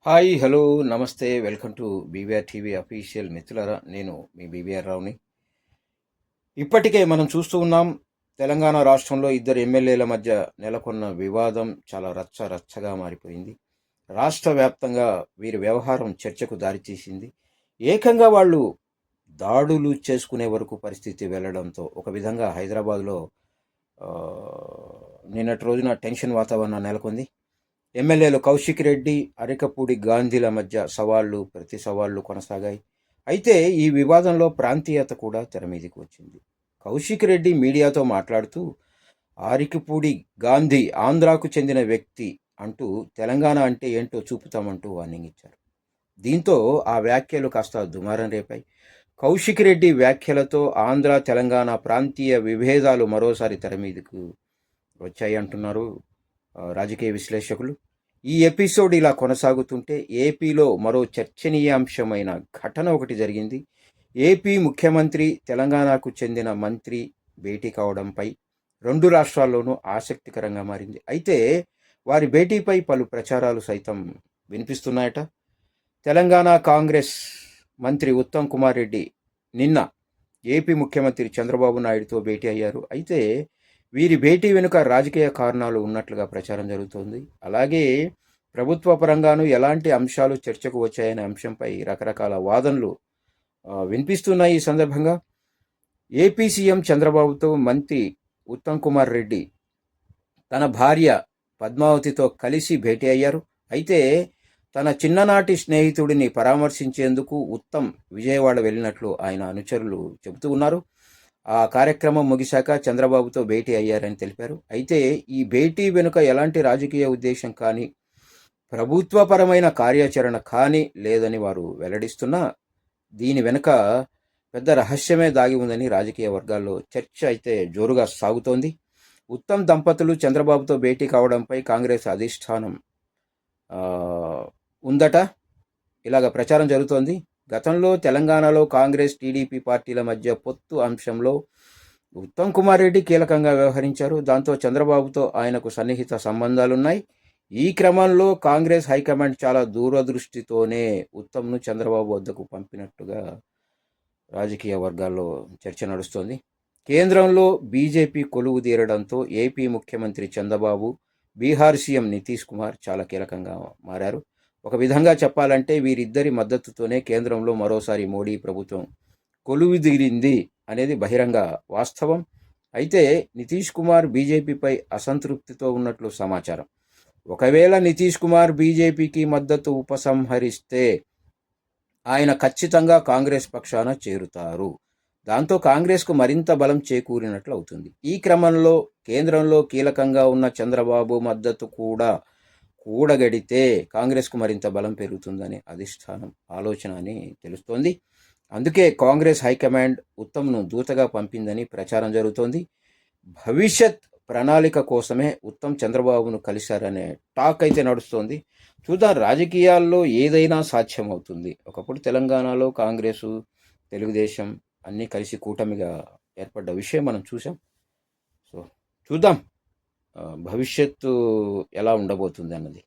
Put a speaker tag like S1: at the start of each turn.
S1: Hi hello నమస్తే welcome to BVR TV official మిత్రులారా. నేను మీ బీవీఆర్ రావుని. ఇప్పటికే మనం చూస్తూ ఉన్నాం, తెలంగాణ రాష్ట్రంలో ఇద్దరు ఎమ్మెల్యేల మధ్య నెలకొన్న వివాదం చాలా రచ్చగా మారిపోయింది. రాష్ట్ర వ్యాప్తంగా వీరి వ్యవహారం చర్చకు దారితీసింది. ఏకంగా వాళ్ళు దాడులు చేసుకునే వరకు పరిస్థితి వెళ్లడంతో ఒక విధంగా హైదరాబాద్లో ఆ, నిన్నటి రోజున టెన్షన్ వాతావరణం నెలకొంది. ఎమ్మెల్యేలు కౌశిక్ రెడ్డి, అరికపూడి గాంధీల మధ్య ప్రతి సవాళ్లు కొనసాగాయి. అయితే ఈ వివాదంలో ప్రాంతీయత కూడా తెరమీదికి వచ్చింది. కౌశిక్ రెడ్డి మీడియాతో మాట్లాడుతూ అరికపూడి గాంధీ ఆంధ్రాకు చెందిన వ్యక్తి అంటూ తెలంగాణ అంటే ఏంటో చూపుతామంటూ వార్నింగ్ ఇచ్చారు. దీంతో ఆ వ్యాఖ్యలు కాస్త దుమారం రేపాయి. కౌశిక్ రెడ్డి వ్యాఖ్యలతో ఆంధ్ర తెలంగాణ ప్రాంతీయ విభేదాలు మరోసారి తెరమీదకు వచ్చాయి అంటున్నారు రాజకీయ విశ్లేషకులు. ఈ ఎపిసోడ్ ఇలా కొనసాగుతుంటే ఏపీలో మరో చర్చనీయాంశమైన ఘటన ఒకటి జరిగింది. ఏపీ ముఖ్యమంత్రి, తెలంగాణకు చెందిన మంత్రి భేటీ కావడంపై రెండు రాష్ట్రాల్లోనూ ఆసక్తికరంగా మారింది. అయితే వారి భేటీపై పలు ప్రచారాలు సైతం వినిపిస్తున్నాయట. తెలంగాణ కాంగ్రెస్ మంత్రి ఉత్తమ్ కుమార్ రెడ్డి నిన్న ఏపీ ముఖ్యమంత్రి చంద్రబాబు నాయుడుతో భేటీ అయ్యారు. అయితే వీరి భేటీ వెనుక రాజకీయ కారణాలు ఉన్నట్లుగా ప్రచారం జరుగుతోంది. అలాగే ప్రభుత్వ పరంగాను ఎలాంటి అంశాలు చర్చకు వచ్చాయనే అంశంపై రకరకాల వాదనలు వినిపిస్తున్నాయి. ఈ సందర్భంగా ఏపీ సీఎం చంద్రబాబుతో మంత్రి ఉత్తమ్ కుమార్ రెడ్డి తన భార్య పద్మావతితో కలిసి భేటీ అయ్యారు. అయితే తన చిన్ననాటి స్నేహితుడిని పరామర్శించేందుకు ఉత్తమ్ విజయవాడ వెళ్ళినట్లు ఆయన అనుచరులు చెబుతూ ఉన్నారు. ఆ కార్యక్రమం ముగిశాక చంద్రబాబుతో భేటీ అయ్యారని తెలిపారు. అయితే ఈ భేటీ వెనుక ఎలాంటి రాజకీయ ఉద్దేశం కానీ ప్రభుత్వపరమైన కార్యాచరణ కానీ లేదని వారు వెల్లడిస్తున్నా దీని వెనుక పెద్ద రహస్యమే దాగి ఉందని రాజకీయ వర్గాల్లో చర్చ అయితే జోరుగా సాగుతోంది. ఉత్తమ్ దంపతులు చంద్రబాబుతో భేటీ కావడంపై కాంగ్రెస్ అధిష్టానం ఉందట, ఇలాగ ప్రచారం జరుగుతోంది. గతంలో తెలంగాణలో కాంగ్రెస్, టీడీపీ పార్టీల మధ్య పొత్తు అంశంలో ఉత్తమ్ కుమార్ రెడ్డి కీలకంగా వ్యవహరించారు. దాంతో చంద్రబాబుతో ఆయనకు సన్నిహిత సంబంధాలున్నాయి. ఈ క్రమంలో కాంగ్రెస్ హైకమాండ్ చాలా దూరదృష్టితోనే ఉత్తమ్ను చంద్రబాబు వద్దకు పంపినట్టుగా రాజకీయ వర్గాల్లో చర్చ నడుస్తోంది. కేంద్రంలో బీజేపీ కొలువు తీరడంతో ఏపీ ముఖ్యమంత్రి చంద్రబాబు, బీహార్ సీఎం నితీష్ కుమార్ చాలా కీలకంగా మారారు. ఒక విధంగా చెప్పాలంటే వీరిద్దరి మద్దతుతోనే కేంద్రంలో మరోసారి మోడీ ప్రభుత్వం కొలువుదీరింది అనేది బహిరంగ వాస్తవం. అయితే నితీష్ కుమార్ బీజేపీపై అసంతృప్తితో ఉన్నట్లు సమాచారం. ఒకవేళ నితీష్ కుమార్ బీజేపీకి మద్దతు ఉపసంహరిస్తే ఆయన ఖచ్చితంగా కాంగ్రెస్ పక్షాన చేరుతారు. దాంతో కాంగ్రెస్కు మరింత బలం చేకూరినట్లు అవుతుంది. ఈ క్రమంలో కేంద్రంలో కీలకంగా ఉన్న చంద్రబాబు మద్దతు కూడా కూడగడితే కాంగ్రెస్కు మరింత బలం పెరుగుతుందని అధిష్టానం ఆలోచన అని తెలుస్తోంది. అందుకే కాంగ్రెస్ హైకమాండ్ ఉత్తమ్ను దూతగా పంపిందని ప్రచారం జరుగుతోంది. భవిష్యత్ ప్రణాళిక కోసమే ఉత్తమ్ చంద్రబాబును కలిశారనే టాక్ అయితే నడుస్తోంది. చూద్దాం, రాజకీయాల్లో ఏదైనా సాధ్యమవుతుంది. ఒకప్పుడు తెలంగాణలో కాంగ్రెసు, తెలుగుదేశం అన్నీ కలిసి కూటమిగా ఏర్పడ్డ విషయం మనం చూసాం. సో చూద్దాం భవిష్యత్తు ఎలా ఉండబోతుంది అన్నది.